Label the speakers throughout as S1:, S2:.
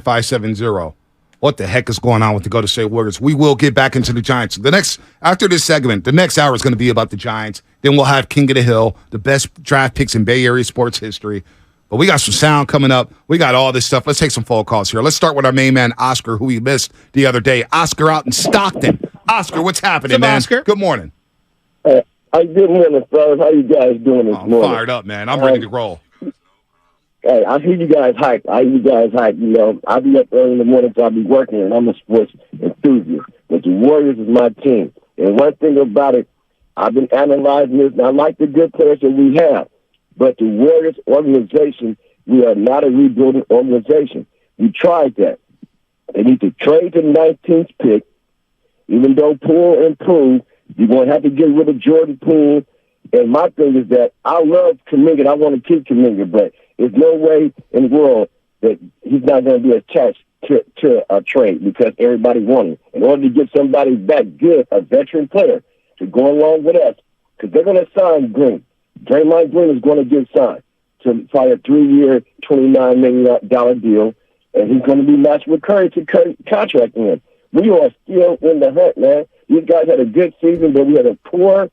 S1: 570. What the heck is going on with the Golden State Warriors? We will get back into the Giants. After this segment, the next hour is going to be about the Giants. Then we'll have King of the Hill, the best draft picks in Bay Area sports history. But we got some sound coming up. We got all this stuff. Let's take some phone calls here. Let's start with our main man, Oscar, who we missed the other day. Oscar out in Stockton. Oscar, what's happening, man?
S2: Oscar?
S1: Good morning.
S3: Good morning, fellas. How you guys doing this morning?
S1: I'm fired up, man. I'm ready to roll.
S3: Hey, I hear you guys hype. You know, I'll be up early in the morning, so I'll be working, and I'm a sports enthusiast. But the Warriors is my team. And one thing about it, I've been analyzing this, and I like the good players that we have. But the Warriors organization, we are not a rebuilding organization. We tried that. They need to trade the 19th pick. Even though Poole improved, you're going to have to get rid of Jordan Poole. And my thing is that I love Kuminga, and I want to keep Kuminga, but there's no way in the world that he's not going to be attached to a trade because everybody wants him. In order to get somebody that good, a veteran player, to go along with us, because they're going to sign Green. Draymond Green is going to get signed to probably a 3-year, $29 million deal, and he's going to be matched with Curry to contract him. We are still in the hunt, man. These guys had a good season, but we had a poor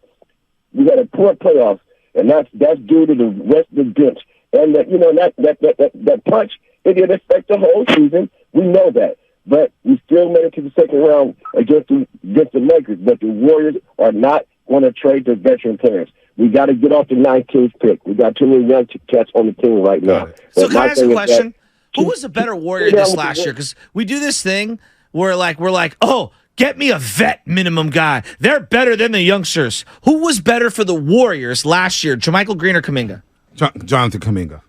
S3: playoffs, and that's due to the rest of the bench. And that punch, it did affect the whole season. We know that, but we still made it to the second round against the Lakers. But the Warriors are not going to trade their veteran players. We got to get off the 19th pick. We got too many young cats on the team right now.
S2: So can I ask a question? Who was a better Warrior this last year? Because we do this thing where we're like, oh, get me a vet minimum guy. They're better than the youngsters. Who was better for the Warriors last year, JaMychal Green or Kuminga?
S1: Jonathan Kuminga.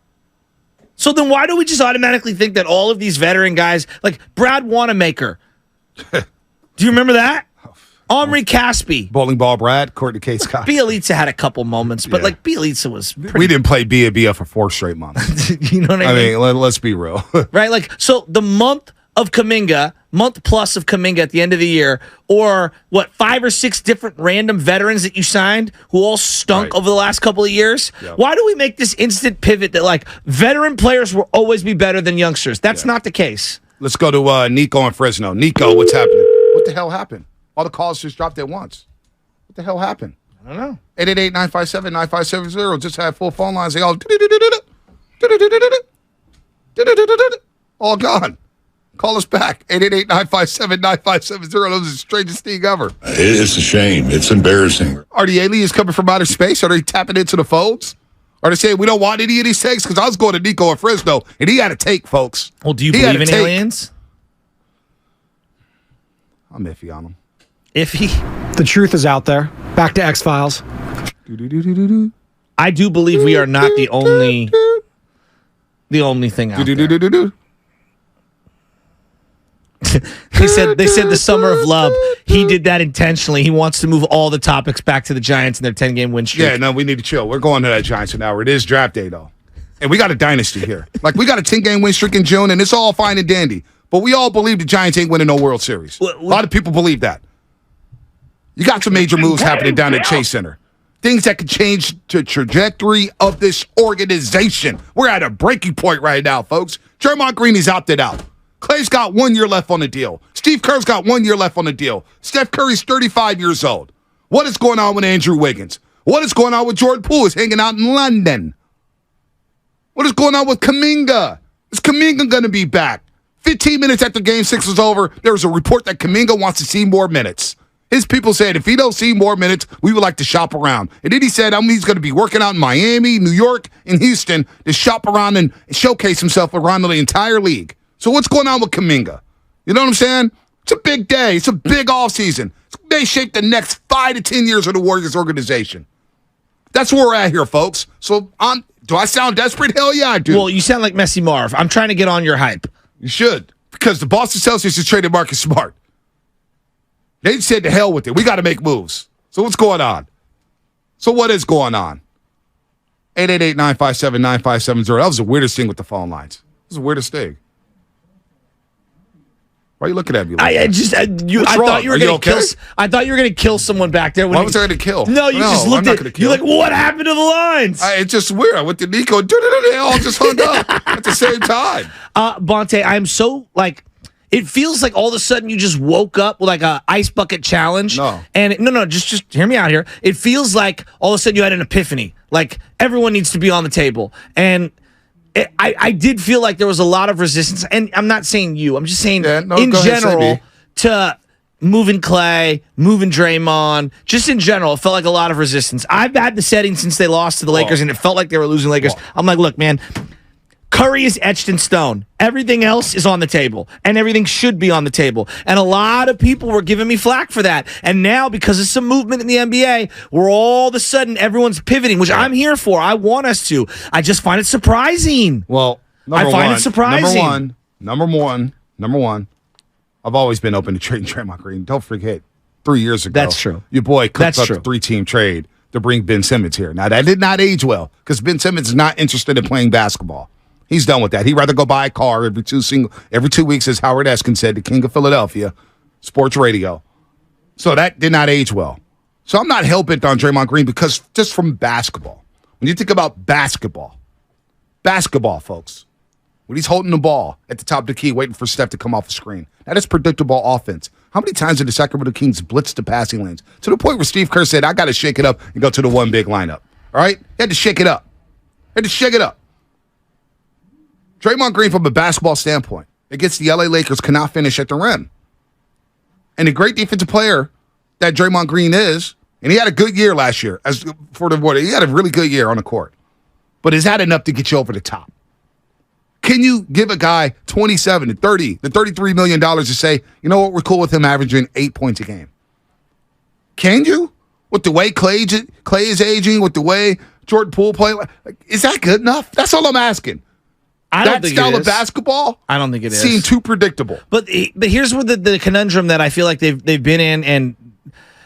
S2: So then why do we just automatically think that all of these veteran guys, like Brad Wanamaker, do you remember that? Omri Caspi.
S1: Bowling Ball Brad, Courtney K. Scott.
S2: Bielitsa had a couple moments, but Bielitsa was pretty...
S1: We didn't play Bia for 4 straight months.
S2: You know what I mean?
S1: Let's be real.
S2: Right? So the month plus of Kuminga at the end of the year, or 5 or 6 different random veterans that you signed who all stunk over the last couple of years? Yep. Why do we make this instant pivot that veteran players will always be better than youngsters? That's not the case.
S1: Let's go to Nico in Fresno. Nico, what's happening? What the hell happened? All the calls just dropped at once. What the hell happened?
S2: I don't know.
S1: 888-957-9570. Just had full phone lines. They all gone. Call us back. 888-957-9570. That was the strangest thing ever.
S4: It's a shame. It's embarrassing.
S1: Are the aliens coming from outer space? Are they tapping into the phones? Are they saying we don't want any of these takes? Because I was going to Nico in Fresno, and he had a take, folks.
S2: Well, do you believe in aliens?
S1: I'm iffy on them.
S2: Iffy?
S5: The truth is out there. Back to X-Files.
S2: I do believe we are not the only thing out there. They said the summer of love. He did that intentionally. He wants to move all the topics back to the Giants and their 10-game win streak.
S1: Yeah, no, we need to chill. We're going to that Giants an hour. It is draft day, though. And we got a dynasty here. We got a 10-game win streak in June, and it's all fine and dandy. But we all believe the Giants ain't winning no World Series. A lot of people believe that. You got some major moves happening down at Chase Center. Things that could change the trajectory of this organization. We're at a breaking point right now, folks. Draymond Green is opted out. Clay's got 1 year left on the deal. Steve Kerr's got 1 year left on the deal. Steph Curry's 35 years old. What is going on with Andrew Wiggins? What is going on with Jordan Poole? He's hanging out in London. What is going on with Kuminga? Is Kuminga going to be back? 15 minutes after Game 6 was over, there was a report that Kuminga wants to see more minutes. His people said, if he don't see more minutes, we would like to shop around. And then he said, he's going to be working out in Miami, New York, and Houston to shop around and showcase himself around the entire league. So what's going on with Kuminga? You know what I'm saying? It's a big day. It's a big offseason. They shape the next 5 to 10 years of the Warriors organization. That's where we're at here, folks. So do I sound desperate? Hell yeah, I do.
S2: Well, you sound like Messi Marv. I'm trying to get on your hype.
S1: You should, because the Boston Celtics just traded Marcus Smart. They said to hell with it. We got to make moves. So what's going on? So what is going on? 888-957-9570. That was the weirdest thing with the phone lines. It was the weirdest thing. Why are you looking at me? Like
S2: I
S1: that?
S2: just I
S1: What's
S2: thought
S1: wrong?
S2: you were
S1: Are you
S2: going to
S1: okay?
S2: kill. I thought you were going to kill someone back there.
S1: Why was I going to kill?
S2: No, you just
S1: I'm
S2: looked
S1: not
S2: at.
S1: gonna kill.
S2: You're like, what happened to the lines?
S1: It's just weird. I went to Nico and they all just hung up at the same time.
S2: Bonte, I'm so like. It feels like all of a sudden you just woke up with like a ice bucket challenge.
S1: No.
S2: And no, just hear me out here. It feels like all of a sudden you had an epiphany. Like everyone needs to be on the table. And I did feel like there was a lot of resistance. And I'm not saying you. I'm just saying in
S1: go ahead, say
S2: general
S1: me.
S2: to moving Clay, moving Draymond. Just in general, it felt like a lot of resistance. I've had the setting since they lost to the Lakers, and it felt like they were losing Lakers. I'm like, look, man. Curry is etched in stone. Everything else is on the table, and everything should be on the table. And a lot of people were giving me flack for that. And now, because of some movement in the NBA, we're all of a sudden everyone's pivoting, which I'm here for. I want us to. I just find it surprising.
S1: Well,
S2: I find it surprising.
S1: Number one. I've always been open to trading Draymond Green. Don't forget, 3 years ago,
S2: That's true.
S1: Your boy cooked
S2: That's
S1: up
S2: true.
S1: the 3-team trade to bring Ben Simmons here. Now that did not age well because Ben Simmons is not interested in playing basketball. He's done with that. He'd rather go buy a car every 2 weeks, as Howard Eskin said, the king of Philadelphia, sports radio. So that did not age well. So I'm not hell-bent on Draymond Green because just from basketball. When you think about basketball, folks, when he's holding the ball at the top of the key, waiting for Steph to come off the screen, that is predictable offense. How many times did the Sacramento Kings blitz the passing lanes? To the point where Steve Kerr said, I got to shake it up and go to the one big lineup. All right? He had to shake it up. Draymond Green, from a basketball standpoint, against the LA Lakers, cannot finish at the rim. And the great defensive player that Draymond Green is, and he had a good year last year. He had a really good year on the court. But is that enough to get you over the top? Can you give a guy 27 to 30 to $33 million to say, you know what, we're cool with him averaging 8 points a game? Can you? With the way Clay is aging, with the way Jordan Poole play, is that good enough? That's all I'm asking.
S2: I don't
S1: that
S2: think
S1: style
S2: it
S1: of
S2: is.
S1: basketball,
S2: I don't think it is.
S1: Seemed too predictable.
S2: But here's where the conundrum that I feel like they've been in, and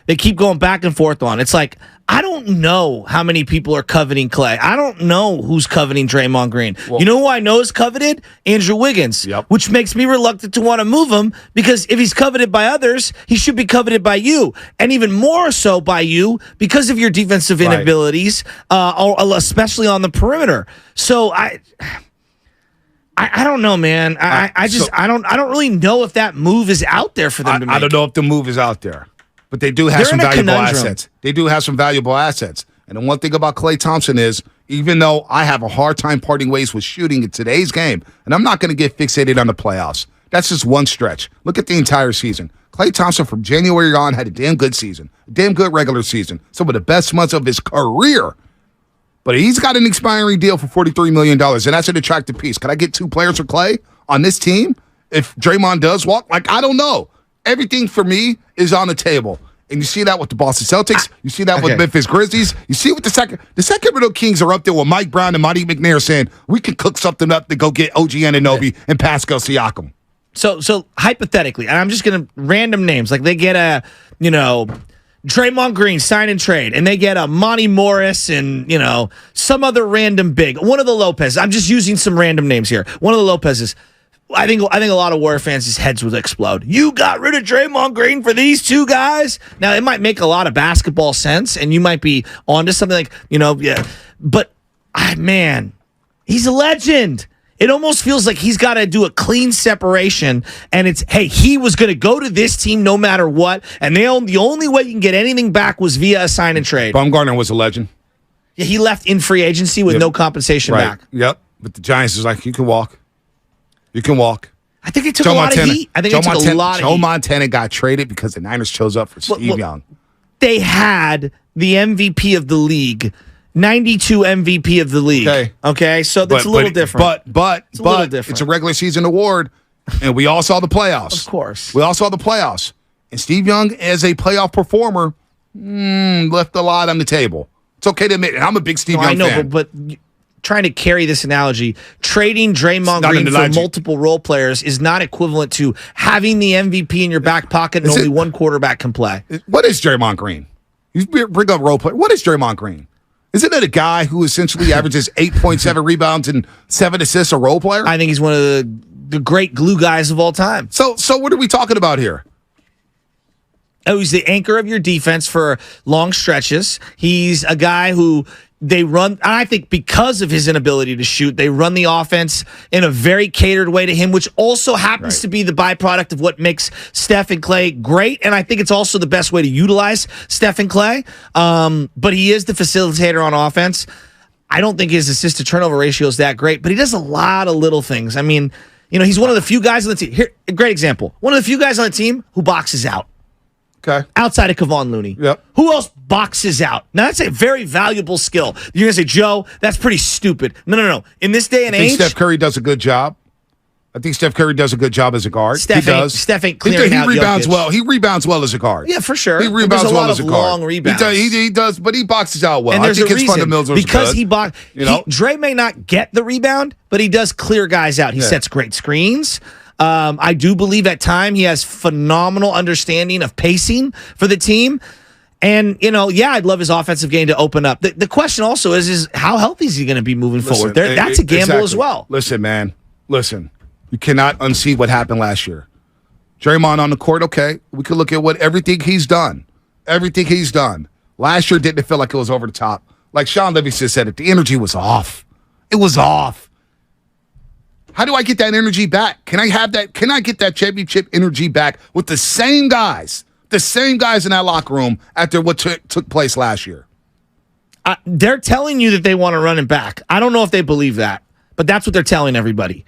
S2: they keep going back and forth on. It's like, I don't know how many people are coveting Clay. I don't know who's coveting Draymond Green.
S1: Well,
S2: you know who I know is coveted? Andrew Wiggins,
S1: Yep.
S2: which makes me reluctant to want to move him, because if he's coveted by others, he should be coveted by you, and even more so by you because of your defensive
S1: Right.
S2: inabilities, especially on the perimeter. So I don't know, man. I don't really know if that move is out there for them to make.
S1: I don't know if the move is out there, but they do have
S2: They're
S1: some
S2: in a
S1: valuable
S2: conundrum.
S1: assets. They do have some valuable assets. And the one thing about Klay Thompson is, even though I have a hard time parting ways with shooting in today's game, and I'm not going to get fixated on the playoffs. That's just one stretch. Look at the entire season. Klay Thompson from January on had a damn good season, a damn good regular season, some of the best months of his career. But he's got an expiring deal for $43 million, and that's an attractive piece. Could I get 2 players for Clay on this team if Draymond does walk? I don't know. Everything for me is on the table. And you see that with the Boston Celtics. You see that with Memphis Grizzlies. You see with the Sacramento Kings are up there with Mike Brown and Monty McNair saying, we can cook something up to go get OG Anunoby and Pascal Siakam.
S2: So hypothetically, and I'm just going to random names, like they get Draymond Green sign and trade, and they get a Monty Morris and, some other random big. One of the Lopez. I'm just using some random names here. One of the Lopez's. I think a lot of Warrior fans' heads would explode. You got rid of Draymond Green for these 2 guys? Now, it might make a lot of basketball sense, and you might be onto something like, yeah. But, man, he's a legend. It almost feels like he's got to do a clean separation, and it's, hey, he was going to go to this team no matter what, and the only way you can get anything back was via a sign and trade.
S1: Baumgartner was a legend.
S2: Yeah, he left in free agency with no compensation back.
S1: Yep. But the Giants is like, you can walk. You can walk.
S2: I think it took a lot of heat.
S1: Joe Montana got traded because the Niners chose up for Steve Young.
S2: They had the MVP of the league, 92 MVP of the league. Okay, so that's a little different.
S1: But it's a regular season award, and we all saw the playoffs.
S2: Of course.
S1: We all saw the playoffs. And Steve Young, as a playoff performer, left a lot on the table. It's okay to admit it. I'm a big Steve Young fan.
S2: I know, but trying to carry this analogy, trading Draymond Green for multiple role players is not equivalent to having the MVP in your back pocket and only one quarterback can play.
S1: What is Draymond Green? You bring up role player. What is Draymond Green? Isn't it a guy who essentially averages 8.7 rebounds and 7 assists, a role player?
S2: I think he's one of the the great glue guys of all time.
S1: So what are we talking about here?
S2: Oh, he's the anchor of your defense for long stretches. He's a guy who they run, I think because of his inability to shoot, they run the offense in a very catered way to him, which also happens to be the byproduct of what makes Steph and Clay great. And I think it's also the best way to utilize Steph and Clay. But he is the facilitator on offense. I don't think his assist to turnover ratio is that great, but he does a lot of little things. I mean, he's one of the few guys on the team. Here, a great example. One of the few guys on the team who boxes out.
S1: Okay.
S2: Outside of Kevon Looney.
S1: Yep.
S2: Who else boxes out? Now, that's a very valuable skill. You're going to say, Joe, that's pretty stupid. No. In this day and age.
S1: Steph Curry does a good job. I think Steph Curry does a good job as a guard.
S2: Steph ain't clearing out
S1: rebounds
S2: Jokic.
S1: well. He rebounds well as a guard.
S2: Yeah, for sure.
S1: He rebounds well as a guard.
S2: Long rebounds.
S1: He does, but he boxes out well.
S2: And there's
S1: I think
S2: a
S1: his
S2: reason.
S1: fundamentals are
S2: Because
S1: good.
S2: Dre may not get the rebound, but he does clear guys out. He sets great screens. I do believe at time he has phenomenal understanding of pacing for the team. And, I'd love his offensive game to open up. The question also is how healthy is he going to be moving forward? That's a gamble as well.
S1: Listen, man. Listen. You cannot unsee what happened last year. Draymond on the court, okay. We could look at everything he's done. Everything he's done. Last year didn't feel like it was over the top. Like Sean Livingston said it, the energy was off. It was off. How do I get that energy back? Can I have that? Can I get that championship energy back with the same guys in that locker room after what took place last year?
S2: They're telling you that they want to run it back. I don't know if they believe that, but that's what they're telling everybody.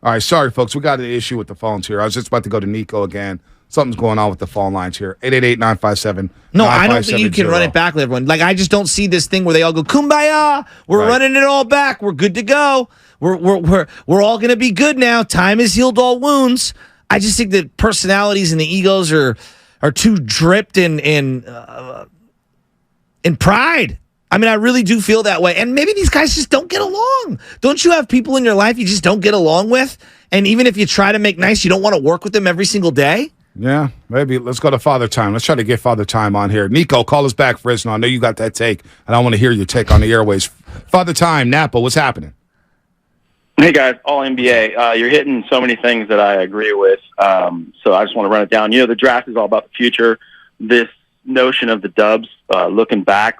S1: All right, sorry, folks. We got an issue with the phones here. I was just about to go to Nico again. Something's going on with the phone lines here. 888-957-9570.
S2: No, I don't think you can run it back with everyone. Like, I just don't see this thing where they all go, kumbaya, we're running it all back. We're good to go. We're all going to be good now. Time has healed all wounds. I just think that personalities and the egos are too dripped in pride. I mean, I really do feel that way. And maybe these guys just don't get along. Don't you have people in your life you just don't get along with? And even if you try to make nice, you don't want to work with them every single day?
S1: Yeah, maybe. Let's go to Father Time. Let's try to get Father Time on here. Nico, call us back, Fresno. I know you got that take, and I want to hear your take on the airways. Father Time, Napa, what's happening?
S6: Hey, guys, all NBA. You're hitting so many things that I agree with, so I just want to run it down. The draft is all about the future. This notion of the Dubs, looking back,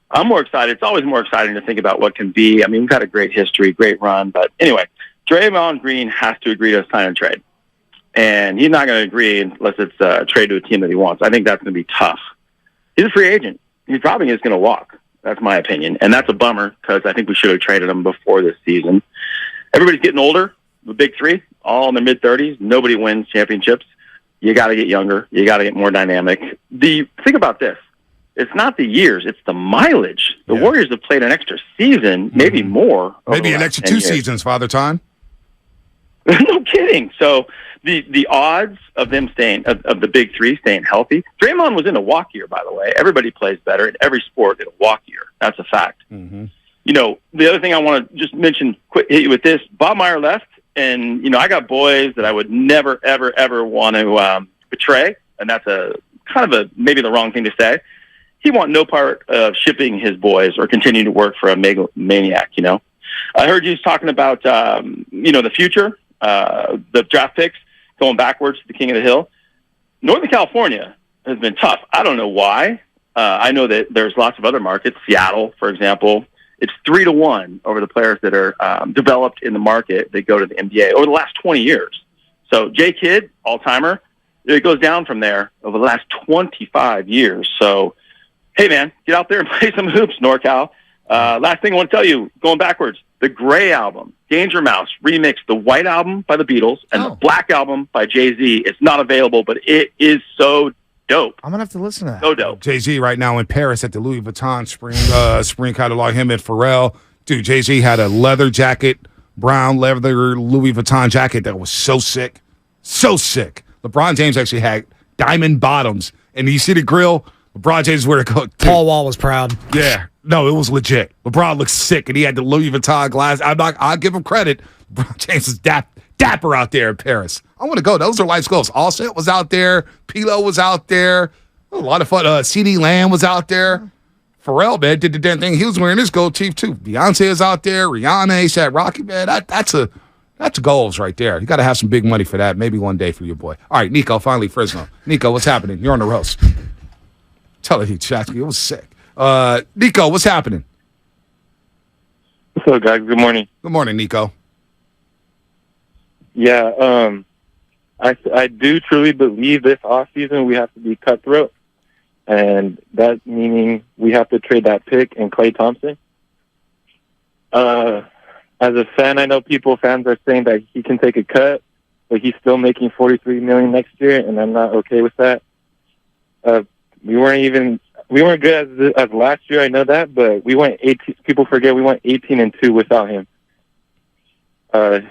S6: I'm more excited. It's always more exciting to think about what can be. I mean, we've had a great history, great run. But anyway, Draymond Green has to agree to sign and trade. And he's not going to agree unless it's a trade to a team that he wants. I think that's going to be tough. He's a free agent. He probably is going to walk. That's my opinion. And that's a bummer because I think we should have traded him before this season. Everybody's getting older. The big three, all in their mid-30s. Nobody wins championships. You got to get younger. You got to get more dynamic. Think about this. It's not the years, it's the mileage. The Warriors have played an extra season, maybe more.
S1: Maybe an extra 2 seasons, Father Time.
S6: No kidding. So the odds of them staying, of the big three staying healthy. Draymond was in a walk year, by the way. Everybody plays better in every sport in a walk year. That's a fact. Mm-hmm. The other thing I want to just mention, hit you with this. Bob Meyer left, and, I got boys that I would never, ever, ever want to betray, and that's maybe the wrong thing to say. He want no part of shipping his boys or continue to work for a maniac, I heard you talking about, the future, the draft picks going backwards to the king of the hill. Northern California has been tough. I don't know why. I know that there's lots of other markets. Seattle, for example, it's 3-1 over the players that are developed in the market that go to the NBA over the last 20 years. So Jay Kidd, all-timer, it goes down from there over the last 25 years. So, hey, man, get out there and play some hoops, NorCal. Last thing I want to tell you, going backwards, the Gray album, Danger Mouse, remixed the White album by the Beatles and the Black album by Jay-Z. It's not available, but it is so dope.
S2: I'm going to have to listen to that.
S6: So dope.
S1: Jay-Z right now in Paris at the Louis Vuitton spring catalog, him and Pharrell. Dude, Jay-Z had a leather jacket, brown leather Louis Vuitton jacket that was so sick. So sick. LeBron James actually had diamond bottoms. And you see the grill? LeBron James wear a
S5: Paul Wall was proud.
S1: Yeah. No, it was legit. LeBron looked sick, and he had the Louis Vuitton glass. I'll give him credit. LeBron James is dapper out there in Paris. I want to go. Those are life's goals. Offset was out there. Pilo was out there. A lot of fun. CD Lamb was out there. Pharrell, man, did the damn thing. He was wearing his gold teeth, too. Beyonce is out there. Rihanna, ASAP Rocky, man. That's goals right there. You got to have some big money for that. Maybe one day for your boy. All right, Nico, finally Frisno. Nico, what's happening? You're on the roast. Tell it, Chatsky. It was sick. Nico, what's happening?
S7: What's up, guys? Good morning.
S1: Good morning, Nico.
S7: Yeah, I do truly believe this offseason we have to be cutthroat, and that meaning we have to trade that pick and Klay Thompson. As a fan, I know fans are saying that he can take a cut, but he's still making $43 million next year, and I'm not okay with that. We weren't good as last year. I know that, but we went 18. People forget we went 18-2 without him.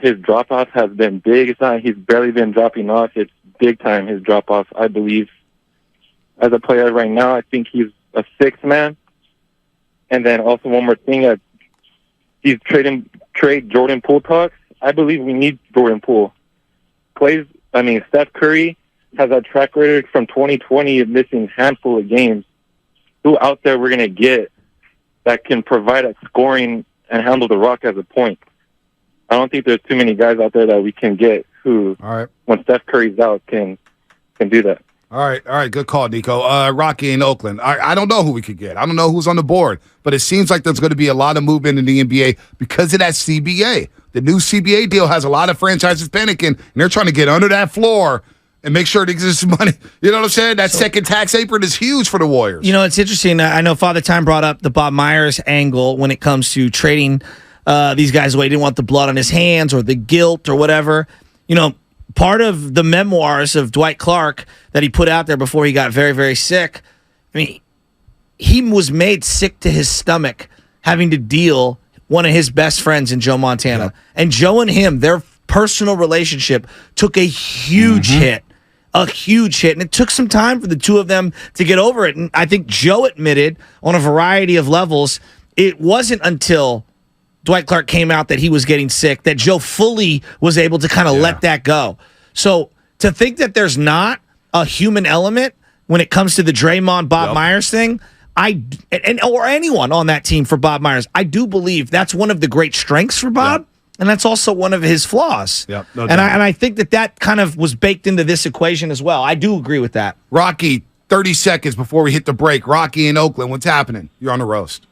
S7: His drop off has been big. It's not he's barely been dropping off. It's big time. His drop off. I believe, as a player right now, I think he's a sixth man. And then also one more thing. He's trade Jordan Poole talks. I believe we need Jordan Poole. Steph Curry has a track record from 2020 of missing a handful of games. Who out there we're going to get that can provide a scoring and handle the rock as a point? I don't think there's too many guys out there that we can get who,
S1: all right,
S7: when Steph Curry's out, can do that.
S1: All right, good call, Nico. Rocky in Oakland. I don't know who we could get. I don't know who's on the board, but it seems like there's going to be a lot of movement in the NBA because of that CBA. The new CBA deal has a lot of franchises panicking, and they're trying to get under that floor and make sure it exists money. You know what I'm saying? That second tax apron is huge for the Warriors.
S2: You know, it's interesting. I know Father Time brought up the Bob Myers angle when it comes to trading these guys away. He didn't want the blood on his hands or the guilt or whatever. You know, part of the memoirs of Dwight Clark that he put out there before he got very, very sick, I mean, he was made sick to his stomach having to deal one of his best friends in Joe Montana. Yeah. And Joe and him, their personal relationship took a huge hit. A huge hit. And it took some time for the two of them to get over it. And I think Joe admitted on a variety of levels, it wasn't until Dwight Clark came out that he was getting sick that Joe fully was able to kind of let that go. So to think that there's not a human element when it comes to the Draymond Bob Myers thing, or anyone on that team for Bob Myers, I do believe that's one of the great strengths for Bob, and that's also one of his flaws.
S1: Yep,
S2: and I think that kind of was baked into this equation as well. I do agree with that.
S1: Rocky, 30 seconds before we hit the break. Rocky in Oakland, what's happening? You're on the roast.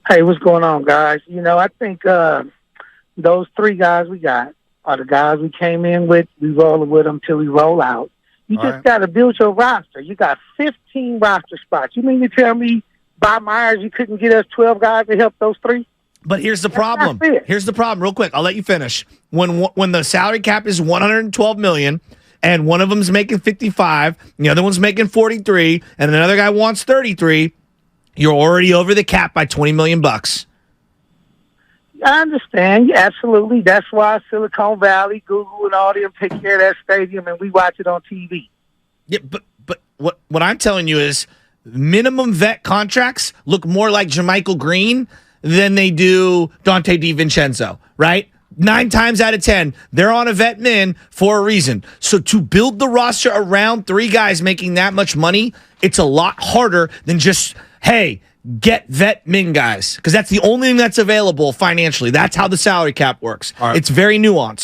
S8: Hey, what's going on, guys? You know, I think those three guys we got are the guys we came in with. We rolling with them till we roll out. You just got to build your roster. You got 15 roster spots. You mean to tell me, Bob Myers, you couldn't get us 12 guys to help those three?
S2: But here's the problem. Here's the problem, real quick. I'll let you finish. When the salary cap is $112 million, and one of them's making 55, and the other one's making 43, and another guy wants 33, you're already over the cap by $20 million.
S8: I understand. Yeah, absolutely. That's why Silicon Valley, Google, and all them take care of that stadium, and we watch it on TV.
S2: Yeah, but what I'm telling you is minimum vet contracts look more like JaMychal Green than they do Dante DiVincenzo, right? 9 times out of 10, they're on a vet min for a reason. So to build the roster around 3 guys making that much money, it's a lot harder than just, hey, get vet min guys, because that's the only thing that's available financially. That's how the salary cap works. Right. It's very nuanced.